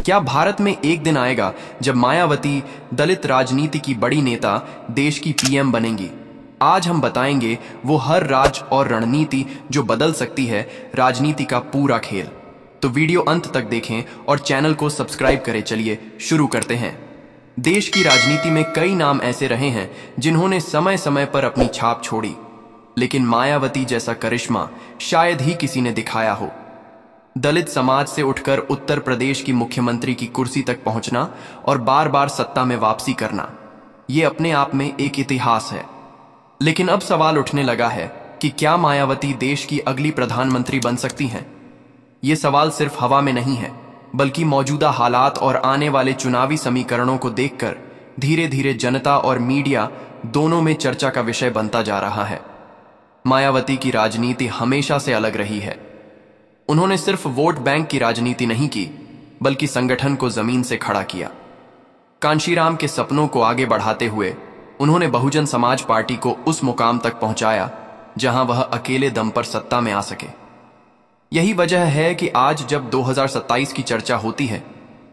क्या भारत में एक दिन आएगा जब मायावती दलित राजनीति की बड़ी नेता देश की पीएम बनेंगी? आज हम बताएंगे वो हर राज और रणनीति जो बदल सकती है राजनीति का पूरा खेल। तो वीडियो अंत तक देखें और चैनल को सब्सक्राइब करें। चलिए शुरू करते हैं। देश की राजनीति में कई नाम ऐसे रहे हैं जिन्होंने समय समय पर अपनी छाप छोड़ी, लेकिन मायावती जैसा करिश्मा शायद ही किसी ने दिखाया हो। दलित समाज से उठकर उत्तर प्रदेश की मुख्यमंत्री की कुर्सी तक पहुंचना और बार बार सत्ता में वापसी करना, ये अपने आप में एक इतिहास है। लेकिन अब सवाल उठने लगा है कि क्या मायावती देश की अगली प्रधानमंत्री बन सकती हैं? ये सवाल सिर्फ हवा में नहीं है, बल्कि मौजूदा हालात और आने वाले चुनावी समीकरणों को देखकर धीरे धीरे जनता और मीडिया दोनों में चर्चा का विषय बनता जा रहा है। मायावती की राजनीति हमेशा से अलग रही है। उन्होंने सिर्फ वोट बैंक की राजनीति नहीं की, बल्कि संगठन को जमीन से खड़ा किया। कांशीराम के सपनों को आगे बढ़ाते हुए उन्होंने बहुजन समाज पार्टी को उस मुकाम तक पहुंचाया जहां वह अकेले दम पर सत्ता में आ सके। यही वजह है कि आज जब 2027 की चर्चा होती है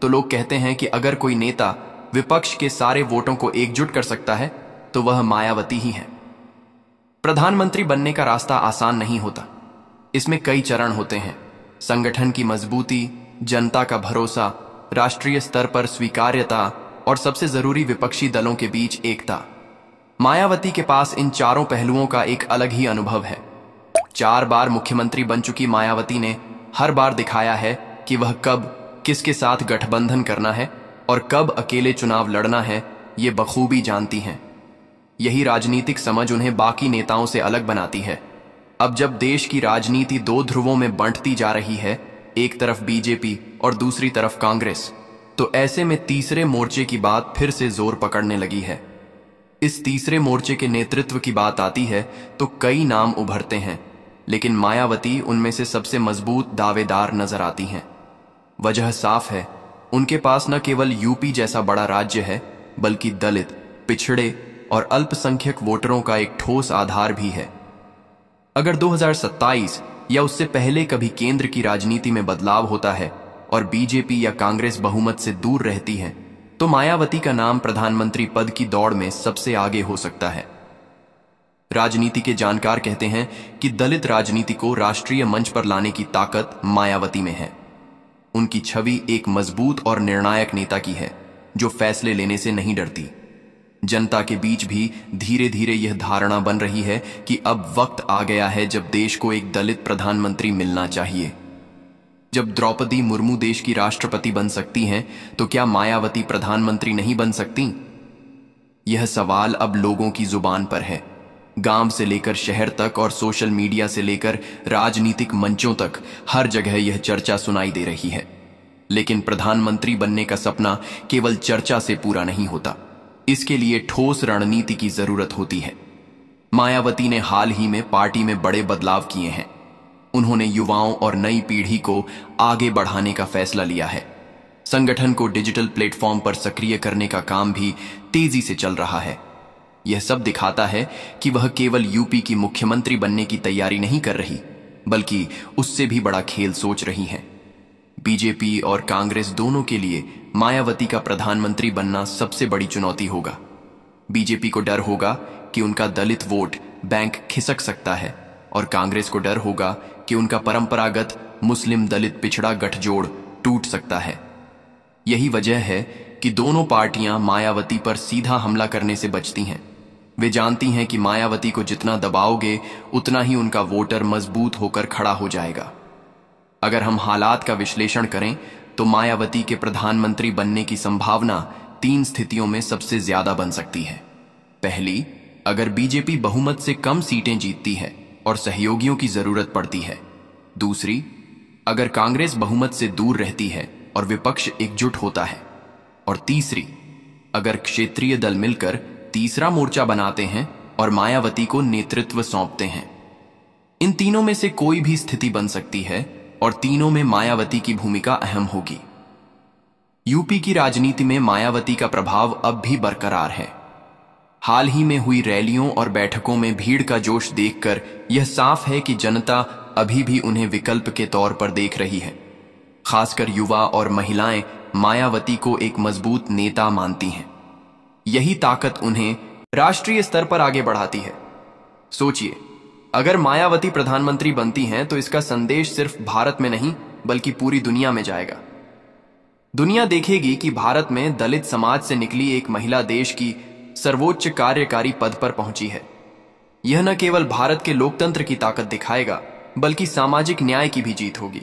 तो लोग कहते हैं कि अगर कोई नेता विपक्ष के सारे वोटों को एकजुट कर सकता है तो वह मायावती ही है। प्रधानमंत्री बनने का रास्ता आसान नहीं होता। इसमें कई चरण होते हैं। संगठन की मजबूती, जनता का भरोसा, राष्ट्रीय स्तर पर स्वीकार्यता और सबसे जरूरी विपक्षी दलों के बीच एकता। मायावती के पास इन चारों पहलुओं का एक अलग ही अनुभव है। 4 बार मुख्यमंत्री बन चुकी मायावती ने हर बार दिखाया है कि वह कब किसके साथ गठबंधन करना है और कब अकेले चुनाव लड़ना है, ये बखूबी जानती हैं। यही राजनीतिक समझ उन्हें बाकी नेताओं से अलग बनाती है। अब जब देश की राजनीति 2 ध्रुवों में बंटती जा रही है, एक तरफ बीजेपी और दूसरी तरफ कांग्रेस, तो ऐसे में तीसरे मोर्चे की बात फिर से जोर पकड़ने लगी है। इस तीसरे मोर्चे के नेतृत्व की बात आती है तो कई नाम उभरते हैं, लेकिन मायावती उनमें से सबसे मजबूत दावेदार नजर आती हैं। वजह साफ है, उनके पास न केवल यूपी जैसा बड़ा राज्य है, बल्कि दलित, पिछड़े और अल्पसंख्यक वोटरों का एक ठोस आधार भी है। अगर 2027 या उससे पहले कभी केंद्र की राजनीति में बदलाव होता है और बीजेपी या कांग्रेस बहुमत से दूर रहती है, तो मायावती का नाम प्रधानमंत्री पद की दौड़ में सबसे आगे हो सकता है। राजनीति के जानकार कहते हैं कि दलित राजनीति को राष्ट्रीय मंच पर लाने की ताकत मायावती में है। उनकी छवि एक मजबूत और निर्णायक नेता की है, जो फैसले लेने से नहीं डरती। जनता के बीच भी धीरे धीरे यह धारणा बन रही है कि अब वक्त आ गया है जब देश को एक दलित प्रधानमंत्री मिलना चाहिए। जब द्रौपदी मुर्मू देश की राष्ट्रपति बन सकती हैं, तो क्या मायावती प्रधानमंत्री नहीं बन सकती? यह सवाल अब लोगों की जुबान पर है। गांव से लेकर शहर तक और सोशल मीडिया से लेकर राजनीतिक मंचों तक हर जगह यह चर्चा सुनाई दे रही है। लेकिन प्रधानमंत्री बनने का सपना केवल चर्चा से पूरा नहीं होता, इसके लिए ठोस रणनीति की जरूरत होती है। मायावती ने हाल ही में पार्टी में बड़े बदलाव किए हैं। उन्होंने युवाओं और नई पीढ़ी को आगे बढ़ाने का फैसला लिया है। संगठन को डिजिटल प्लेटफॉर्म पर सक्रिय करने का काम भी तेजी से चल रहा है। यह सब दिखाता है कि वह केवल यूपी की मुख्यमंत्री बनने की तैयारी नहीं कर रही, बल्कि उससे भी बड़ा खेल सोच रही हैं। बीजेपी और कांग्रेस दोनों के लिए मायावती का प्रधानमंत्री बनना सबसे बड़ी चुनौती होगा। बीजेपी को डर होगा कि उनका दलित वोट बैंक खिसक सकता है और कांग्रेस को डर होगा कि उनका परंपरागत मुस्लिम दलित पिछड़ा गठजोड़ टूट सकता है। यही वजह है कि दोनों पार्टियां मायावती पर सीधा हमला करने से बचती हैं। वे जानती हैं कि मायावती को जितना दबाओगे उतना ही उनका वोटर मजबूत होकर खड़ा हो जाएगा। अगर हम हालात का विश्लेषण करें तो मायावती के प्रधानमंत्री बनने की संभावना 3 स्थितियों में सबसे ज्यादा बन सकती है। पहली, अगर बीजेपी बहुमत से कम सीटें जीतती है और सहयोगियों की जरूरत पड़ती है। दूसरी, अगर कांग्रेस बहुमत से दूर रहती है और विपक्ष एकजुट होता है। और तीसरी, अगर क्षेत्रीय दल मिलकर तीसरा मोर्चा बनाते हैं और मायावती को नेतृत्व सौंपते हैं। इन तीनों में से कोई भी स्थिति बन सकती है और तीनों में मायावती की भूमिका अहम होगी। यूपी की राजनीति में मायावती का प्रभाव अब भी बरकरार है। हाल ही में हुई रैलियों और बैठकों में भीड़ का जोश देखकर यह साफ है कि जनता अभी भी उन्हें विकल्प के तौर पर देख रही है। खासकर युवा और महिलाएं मायावती को एक मजबूत नेता मानती हैं। यही ताकत उन्हें राष्ट्रीय स्तर पर आगे बढ़ाती है। सोचिए, अगर मायावती प्रधानमंत्री बनती हैं तो इसका संदेश सिर्फ भारत में नहीं बल्कि पूरी दुनिया में जाएगा। दुनिया देखेगी कि भारत में दलित समाज से निकली एक महिला देश की सर्वोच्च कार्यकारी पद पर पहुंची है। यह न केवल भारत के लोकतंत्र की ताकत दिखाएगा बल्कि सामाजिक न्याय की भी जीत होगी।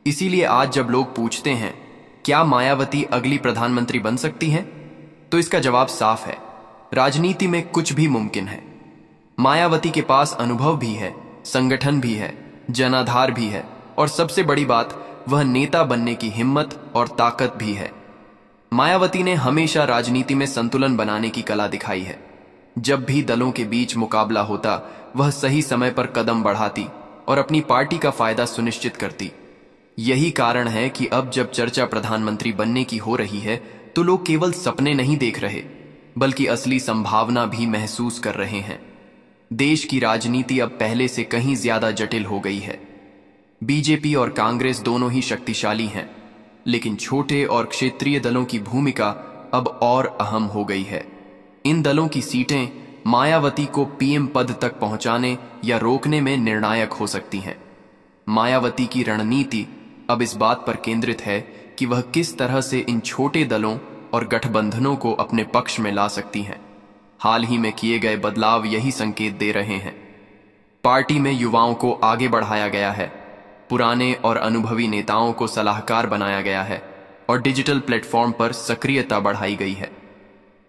इसीलिए आज जब लोग पूछते हैं क्या मायावती अगली प्रधानमंत्री बन सकती हैं, तो इसका जवाब साफ है, राजनीति में कुछ भी मुमकिन है। मायावती के पास अनुभव भी है, संगठन भी है, जनाधार भी है और सबसे बड़ी बात, वह नेता बनने की हिम्मत और ताकत भी है। मायावती ने हमेशा राजनीति में संतुलन बनाने की कला दिखाई है। जब भी दलों के बीच मुकाबला होता, वह सही समय पर कदम बढ़ाती और अपनी पार्टी का फायदा सुनिश्चित करती। यही कारण है कि अब जब चर्चा प्रधानमंत्री बनने की हो रही है तो लोग केवल सपने नहीं देख रहे बल्कि असली संभावना भी महसूस कर रहे हैं। देश की राजनीति अब पहले से कहीं ज्यादा जटिल हो गई है। बीजेपी और कांग्रेस दोनों ही शक्तिशाली हैं, लेकिन छोटे और क्षेत्रीय दलों की भूमिका अब और अहम हो गई है। इन दलों की सीटें मायावती को पीएम पद तक पहुंचाने या रोकने में निर्णायक हो सकती हैं। मायावती की रणनीति अब इस बात पर केंद्रित है कि वह किस तरह से इन छोटे दलों और गठबंधनों को अपने पक्ष में ला सकती हैं। हाल ही में किए गए बदलाव यही संकेत दे रहे हैं। पार्टी में युवाओं को आगे बढ़ाया गया है, पुराने और अनुभवी नेताओं को सलाहकार बनाया गया है और डिजिटल प्लेटफॉर्म पर सक्रियता बढ़ाई गई है।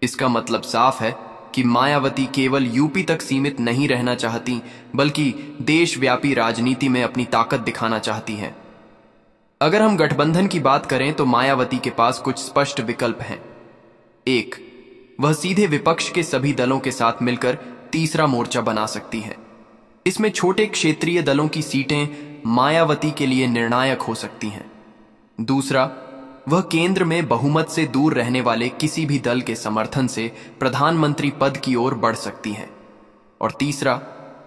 इसका मतलब साफ है कि मायावती केवल यूपी तक सीमित नहीं रहना चाहती बल्कि देशव्यापी राजनीति में अपनी ताकत दिखाना चाहती हैं। अगर हम गठबंधन की बात करें तो मायावती के पास कुछ स्पष्ट विकल्प हैं। एक, वह सीधे विपक्ष के सभी दलों के साथ मिलकर तीसरा मोर्चा बना सकती है। इसमें छोटे क्षेत्रीय दलों की सीटें मायावती के लिए निर्णायक हो सकती हैं। दूसरा, वह केंद्र में बहुमत से दूर रहने वाले किसी भी दल के समर्थन से प्रधानमंत्री पद की ओर बढ़ सकती हैं। और तीसरा,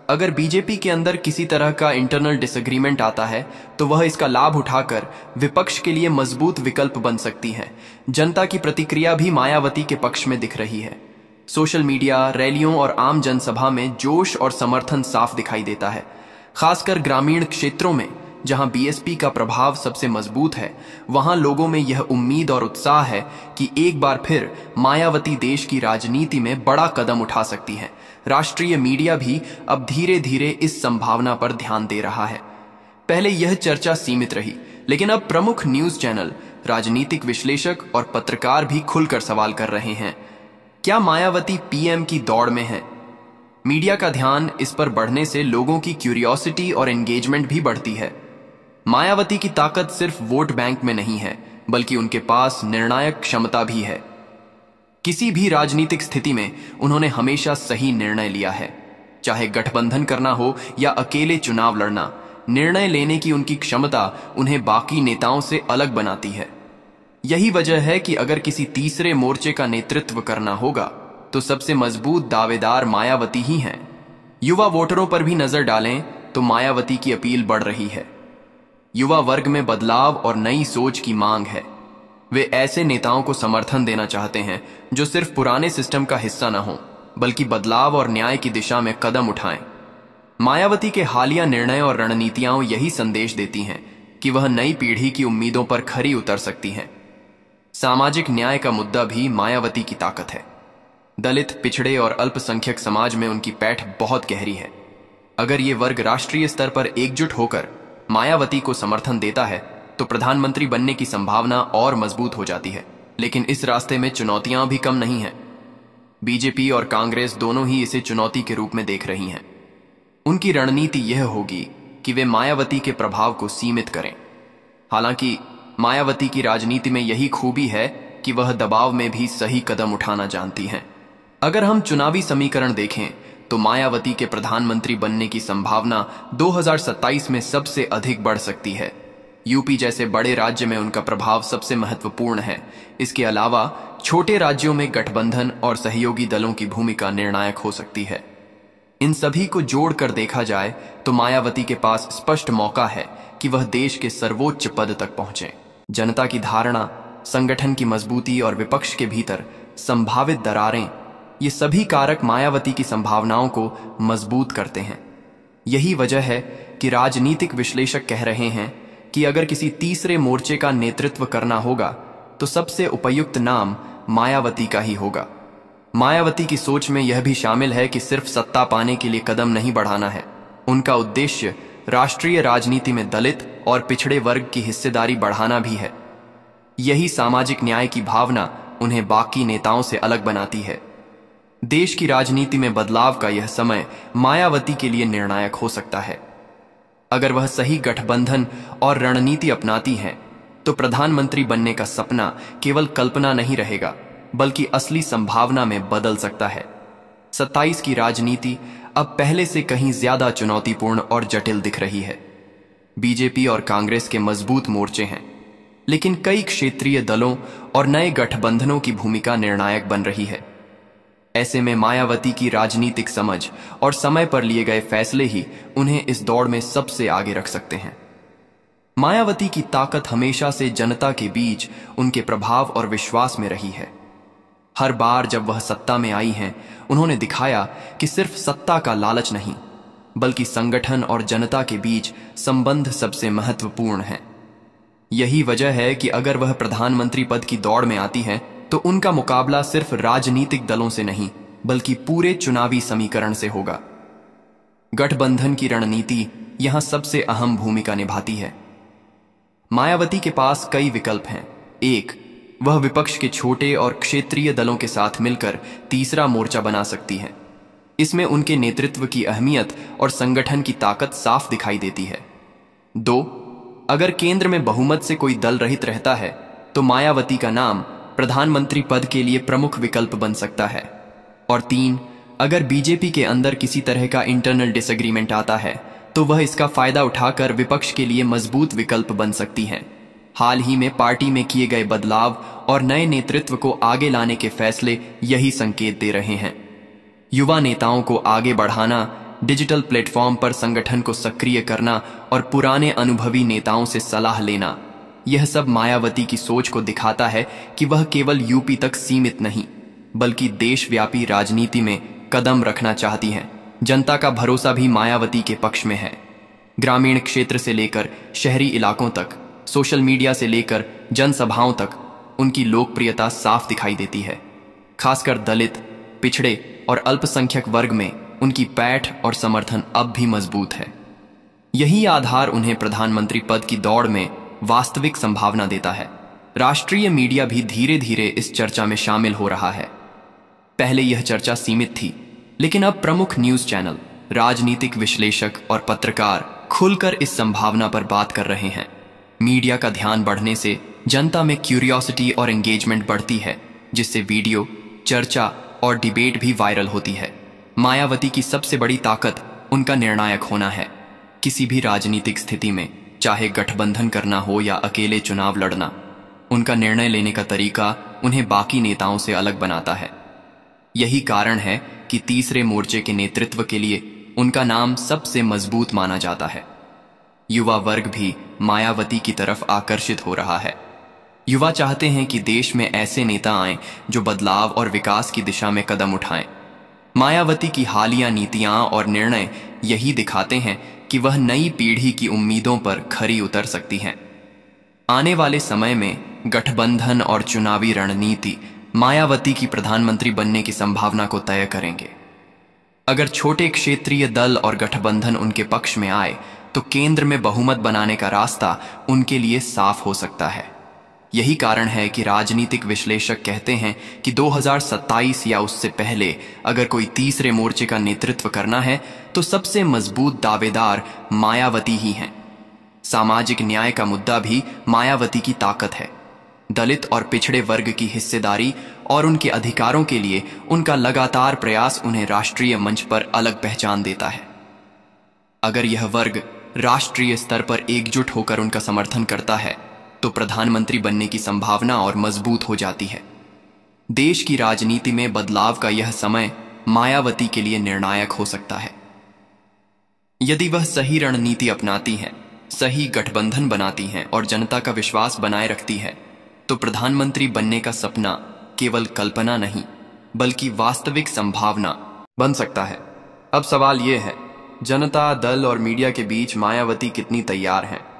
अगर बीजेपी के अंदर किसी तरह का इंटरनल डिसएग्रीमेंट आता है तो वह इसका लाभ उठाकर विपक्ष के लिए मजबूत विकल्प बन सकती है। जनता की प्रतिक्रिया भी मायावती के पक्ष में दिख रही है। सोशल मीडिया, रैलियों और आम जनसभा में जोश और समर्थन साफ दिखाई देता है। खासकर ग्रामीण क्षेत्रों में जहां बीएसपी का प्रभाव सबसे मजबूत है, वहां लोगों में यह उम्मीद और उत्साह है कि एक बार फिर मायावती देश की राजनीति में बड़ा कदम उठा सकती है। राष्ट्रीय मीडिया भी अब धीरे धीरे इस संभावना पर ध्यान दे रहा है। पहले यह चर्चा सीमित रही, लेकिन अब प्रमुख न्यूज चैनल, राजनीतिक विश्लेषक और पत्रकार भी खुलकर सवाल कर रहे हैं, क्या मायावती पीएम की दौड़ में है? मीडिया का ध्यान इस पर बढ़ने से लोगों की क्यूरियोसिटी और एंगेजमेंट भी बढ़ती है। मायावती की ताकत सिर्फ वोट बैंक में नहीं है, बल्कि उनके पास निर्णायक क्षमता भी है। किसी भी राजनीतिक स्थिति में उन्होंने हमेशा सही निर्णय लिया है। चाहे गठबंधन करना हो या अकेले चुनाव लड़ना, निर्णय लेने की उनकी क्षमता उन्हें बाकी नेताओं से अलग बनाती है। यही वजह है कि अगर किसी तीसरे मोर्चे का नेतृत्व करना होगा तो सबसे मजबूत दावेदार मायावती ही हैं। युवा वोटरों पर भी नजर डालें तो मायावती की अपील बढ़ रही है। युवा वर्ग में बदलाव और नई सोच की मांग है। वे ऐसे नेताओं को समर्थन देना चाहते हैं जो सिर्फ पुराने सिस्टम का हिस्सा न हो, बल्कि बदलाव और न्याय की दिशा में कदम उठाएं। मायावती के हालिया निर्णय और रणनीतियां यही संदेश देती हैं कि वह नई पीढ़ी की उम्मीदों पर खरी उतर सकती हैं। सामाजिक न्याय का मुद्दा भी मायावती की ताकत है। दलित, पिछड़े और अल्पसंख्यक समाज में उनकी पैठ बहुत गहरी है। अगर ये वर्ग राष्ट्रीय स्तर पर एकजुट होकर मायावती को समर्थन देता है तो प्रधानमंत्री बनने की संभावना और मजबूत हो जाती है। लेकिन इस रास्ते में चुनौतियां भी कम नहीं हैं। बीजेपी और कांग्रेस दोनों ही इसे चुनौती के रूप में देख रही हैं। उनकी रणनीति यह होगी कि वे मायावती के प्रभाव को सीमित करें। हालांकि मायावती की राजनीति में यही खूबी है कि वह दबाव में भी सही कदम उठाना जानती हैं। अगर हम चुनावी समीकरण देखें तो मायावती के प्रधानमंत्री बनने की संभावना 2027 में सबसे अधिक बढ़ सकती है। यूपी जैसे बड़े राज्य में उनका प्रभाव सबसे महत्वपूर्ण है। इसके अलावा छोटे राज्यों में गठबंधन और सहयोगी दलों की भूमिका निर्णायक हो सकती है। इन सभी को जोड़कर देखा जाए तो मायावती के पास स्पष्ट मौका है कि वह देश के सर्वोच्च पद तक पहुंचे। जनता की धारणा संगठन की मजबूती और विपक्ष के भीतर संभावित दरारें, ये सभी कारक मायावती की संभावनाओं को मजबूत करते हैं। यही वजह है कि राजनीतिक विश्लेषक कह रहे हैं कि अगर किसी तीसरे मोर्चे का नेतृत्व करना होगा तो सबसे उपयुक्त नाम मायावती का ही होगा। मायावती की सोच में यह भी शामिल है कि सिर्फ सत्ता पाने के लिए कदम नहीं बढ़ाना है, उनका उद्देश्य राष्ट्रीय राजनीति में दलित और पिछड़े वर्ग की हिस्सेदारी बढ़ाना भी है। यही सामाजिक न्याय की भावना उन्हें बाकी नेताओं से अलग बनाती है। देश की राजनीति में बदलाव का यह समय मायावती के लिए निर्णायक हो सकता है। अगर वह सही गठबंधन और रणनीति अपनाती हैं, तो प्रधानमंत्री बनने का सपना केवल कल्पना नहीं रहेगा, बल्कि असली संभावना में बदल सकता है। 27 की राजनीति अब पहले से कहीं ज्यादा चुनौतीपूर्ण और जटिल दिख रही है। बीजेपी और कांग्रेस के मजबूत मोर्चे हैं, लेकिन कई क्षेत्रीय दलों और नए गठबंधनों की भूमिका निर्णायक बन रही है। ऐसे में मायावती की राजनीतिक समझ और समय पर लिए गए फैसले ही उन्हें इस दौड़ में सबसे आगे रख सकते हैं। मायावती की ताकत हमेशा से जनता के बीच उनके प्रभाव और विश्वास में रही है। हर बार जब वह सत्ता में आई हैं, उन्होंने दिखाया कि सिर्फ सत्ता का लालच नहीं, बल्कि संगठन और जनता के बीच संबंध सबसे महत्वपूर्ण है। यही वजह है कि अगर वह प्रधानमंत्री पद की दौड़ में आती हैं, तो उनका मुकाबला सिर्फ राजनीतिक दलों से नहीं, बल्कि पूरे चुनावी समीकरण से होगा। गठबंधन की रणनीति यहां सबसे अहम भूमिका निभाती है। मायावती के पास कई विकल्प हैं। एक, वह विपक्ष के छोटे और क्षेत्रीय दलों के साथ मिलकर तीसरा मोर्चा बना सकती हैं। इसमें उनके नेतृत्व की अहमियत और संगठन की ताकत साफ दिखाई देती है। दो, अगर केंद्र में बहुमत से कोई दल रहित रहता है, तो मायावती का नाम प्रधानमंत्री पद के लिए प्रमुख विकल्प बन सकता है। और तीन, अगर बीजेपी के अंदर किसी तरह का इंटरनल डिसएग्रीमेंट आता है, तो वह इसका फायदा उठाकर विपक्ष के लिए मजबूत विकल्प बन सकती हैं। हाल ही में पार्टी में किए गए बदलाव और नए नेतृत्व को आगे लाने के फैसले यही संकेत दे रहे हैं। युवा नेताओं को आगे बढ़ाना, डिजिटल प्लेटफॉर्म पर संगठन को सक्रिय करना और पुराने अनुभवी नेताओं से सलाह लेना, यह सब मायावती की सोच को दिखाता है कि वह केवल यूपी तक सीमित नहीं, बल्कि देशव्यापी राजनीति में कदम रखना चाहती हैं। जनता का भरोसा भी मायावती के पक्ष में है। ग्रामीण क्षेत्र से लेकर शहरी इलाकों तक, सोशल मीडिया से लेकर जनसभाओं तक उनकी लोकप्रियता साफ दिखाई देती है। खासकर दलित, पिछड़े और अल्पसंख्यक वर्ग में उनकी पैठ और समर्थन अब भी मजबूत है। यही आधार उन्हें प्रधानमंत्री पद की दौड़ में वास्तविक संभावना देता है। राष्ट्रीय मीडिया भी धीरे धीरे इस चर्चा में शामिल हो रहा है। पहले यह चर्चा सीमित थी, लेकिन अब प्रमुख न्यूज चैनल, राजनीतिक विश्लेषक और पत्रकार खुलकर इस संभावना पर बात कर रहे हैं। मीडिया का ध्यान बढ़ने से जनता में क्यूरियोसिटी और एंगेजमेंट बढ़ती है, जिससे वीडियो, चर्चा और डिबेट भी वायरल होती है। मायावती की सबसे बड़ी ताकत उनका निर्णायक होना है। किसी भी राजनीतिक स्थिति में, चाहे गठबंधन करना हो या अकेले चुनाव लड़ना, उनका निर्णय लेने का तरीका उन्हें बाकी नेताओं से अलग बनाता है। यही कारण है कि तीसरे मोर्चे के नेतृत्व के लिए उनका नाम सबसे मजबूत माना जाता है। युवा वर्ग भी मायावती की तरफ आकर्षित हो रहा है। युवा चाहते हैं कि देश में ऐसे नेता आएं जो बदलाव और विकास की दिशा में कदम उठाएं। मायावती की हालिया नीतियां और निर्णय यही दिखाते हैं कि वह नई पीढ़ी की उम्मीदों पर खरी उतर सकती हैं। आने वाले समय में गठबंधन और चुनावी रणनीति मायावती की प्रधानमंत्री बनने की संभावना को तय करेंगे। अगर छोटे क्षेत्रीय दल और गठबंधन उनके पक्ष में आए, तो केंद्र में बहुमत बनाने का रास्ता उनके लिए साफ हो सकता है। यही कारण है कि राजनीतिक विश्लेषक कहते हैं कि 2027 या उससे पहले अगर कोई तीसरे मोर्चे का नेतृत्व करना है, तो सबसे मजबूत दावेदार मायावती ही हैं। सामाजिक न्याय का मुद्दा भी मायावती की ताकत है। दलित और पिछड़े वर्ग की हिस्सेदारी और उनके अधिकारों के लिए उनका लगातार प्रयास उन्हें राष्ट्रीय मंच पर अलग पहचान देता है। अगर यह वर्ग राष्ट्रीय स्तर पर एकजुट होकर उनका समर्थन करता है, तो प्रधानमंत्री बनने की संभावना और मजबूत हो जाती है। देश की राजनीति में बदलाव का यह समय मायावती के लिए निर्णायक हो सकता है। यदि वह सही रणनीति अपनाती हैं, सही गठबंधन बनाती हैं और जनता का विश्वास बनाए रखती है, तो प्रधानमंत्री बनने का सपना केवल कल्पना नहीं बल्कि वास्तविक संभावना बन सकता है। अब सवाल यह है, जनता, दल और मीडिया के बीच मायावती कितनी तैयार हैं?